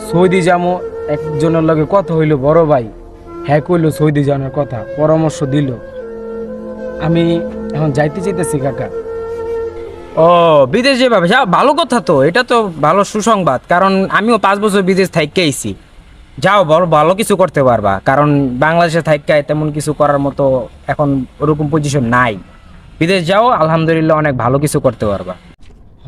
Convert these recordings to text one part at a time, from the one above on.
Saudi যামো, একজনের লগে কথা হইল, বড় ভাই হ্যাঁ কইলো সৌদি যাওয়ার কথা, পরামর্শ দিল। আমি এখন যাইতে চাইতেছি কাকা। ও, বিদেশ যেভাবে যাও ভালো কথা, তো এটা তো ভালো সুসংবাদ, কারণ আমিও 5 বছর বিদেশ থাইকে আইছি। যাও বড় ভালো কিছু করতে পারবা, কারণ বাংলাদেশে থাইকা তেমন কিছু করার মতো এখন ওরকম পজিশন নাই। বিদেশ যাও, আলহামদুলিল্লাহ অনেক ভালো কিছু করতে পারবা।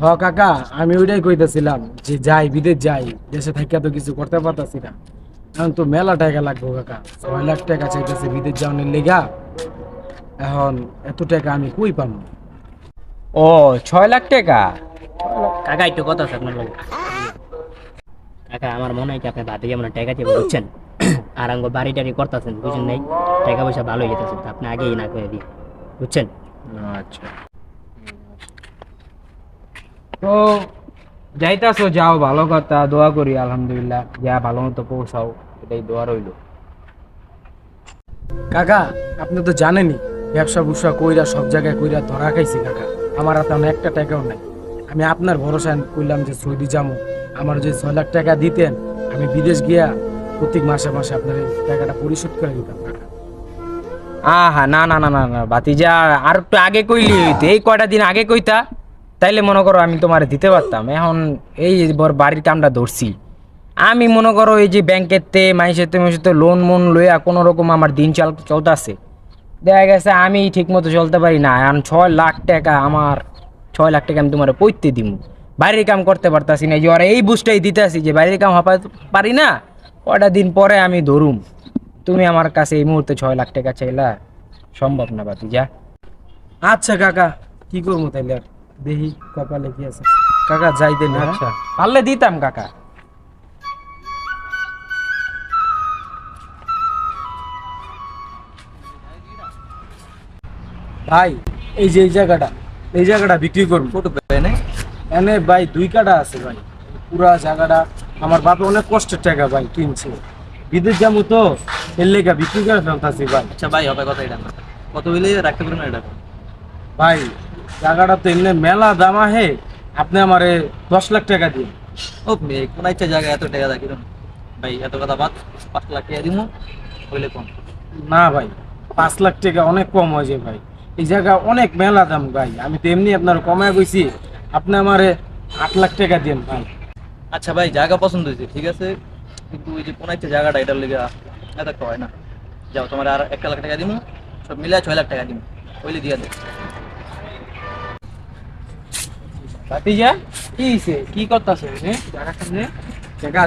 হ কাকা, আমি ওইটাই কইতেছিলাম যে যাই, বিদেশ যাই, দেশে থাকিয়া তো কিছু করতে পারতাছি না। এখন তো মেলা টাকা লাগবো কাকা, 6 লাখ টাকা চাইতেছে বিদেশ যাওয়ার লেগা। এখন এত টাকা আমি কই পাবো? ও, 6 লাখ টাকা? কাকা একটু কথা আছে আপনার লগে। কাকা আমার মনে হয় কি আপনি ভাতে যেমন টাকা দিয়ে বুঝছেন, আর আঙ্গ বাড়ি টাড়ি করতেছেন বুঝছেন নাই, টাকা পয়সা ভালো হয়ে যেতেছে, আপনি আগেই না করে দিন বুঝছেন। আচ্ছা, তো যাইতাছো, যাও ভালো কথা, দোয়া করি আলহামদুলিল্লাহ যা ভালো মতো পৌঁছাও, এটাই দোয়া রইলো। কাকা আপনি তো জানেনই, ব্যবসা বুসা কইরা সব জায়গায় কইরা ধরা খাইছি কাকা। আমার হাতে এখন একটা টাকাও নাই। আমি আপনার ভরসায় কইলাম যে সৌদি যাবো, আমার যে 6 লাখ টাকা দিতেন, আমি বিদেশ গিয়া প্রত্যেক মাসে মাসে আপনার এই টাকাটা পরিশোধ করে দিতাম কাকা। আহা, না না না না না ভাতিজা, আর একটু আগে কইলি হইতো, এই কয়টা দিন আগে কইতা, তাইলে মনে করো আমি তোমারে দিতে পারতাম। এখন এই বাড়ির কামটা ধরছি, আমি মনে করো এই যে ব্যাংকের তে মাইসেতে লোন মোন লইয়া কোনো রকম আমার দিন চলতেছে। দেখা গেছে আমি ঠিক মতো চলতে পারি না। এখন 6 লাখ টাকা, আমার 6 লাখ টাকা আমি তোমার পইতে দিব, বাড়ির কাম করতে পারতাছি না। এই যে ওরা এই বুঝটাই দিতে আসি যে বাড়ির কাম হপাতে পারি না, কয়টা দিন পরে আমি ধরুম। তুমি আমার কাছে এই মুহূর্তে 6 লাখ টাকা চাইলা, সম্ভব না ভাতিজা। আচ্ছা কাকা, কি করবো তাইলে, আর দেখি কপালে কি আছে। কাকা যাই দেন। আচ্ছা, পারলে দিতাম কাকা। ভাই এই যে এই জায়গাটা বিক্রি করবো। এনে ভাই 2 কাঠা আছে ভাই, পুরা জায়গাটা আমার বাপে অনেক কষ্টের টাকা ভাই কিনছে। বিদেশ যাবো তো, এর লেগা বিক্রি করে ফেলতাছি ভাই। আচ্ছা ভাই, হবে কথা এটা না, কত হইলে রাখতে পারবেন এটা? ভাই জায়গাটা তো এমনি মেলা দাম আহে, আপনি আমারে 10 লাখ টাকা দিন। ও মেয়ে, কোন একটা জায়গায় এত টাকা রাখি ভাই, এত কথা বাদ, 5 লাখ টাকা দিব হইলে কোন? না ভাই, 5 লাখ টাকা অনেক কম হয়ে যায় ভাই, এই জায়গা অনেক মেলা দাম ভাই। আমি তো এমনি আপনার কমায় কইছি, আপনি আমারে 8 লাখ টাকা দিন ভাই। আচ্ছা ভাই, জায়গা পছন্দ হয়েছে ঠিক আছে, কিন্তু ওই যে কোন একটা জায়গাটা এটার লেগে এত একটা হয় না। যাও, তোমার আর 1 লাখ টাকা দিব, সব মিলে 6 লাখ টাকা দিব, হইলে দিয়ে দে। ভাতিজা কি হইছে, কি করতাছে জায়গা সামনে? টাকা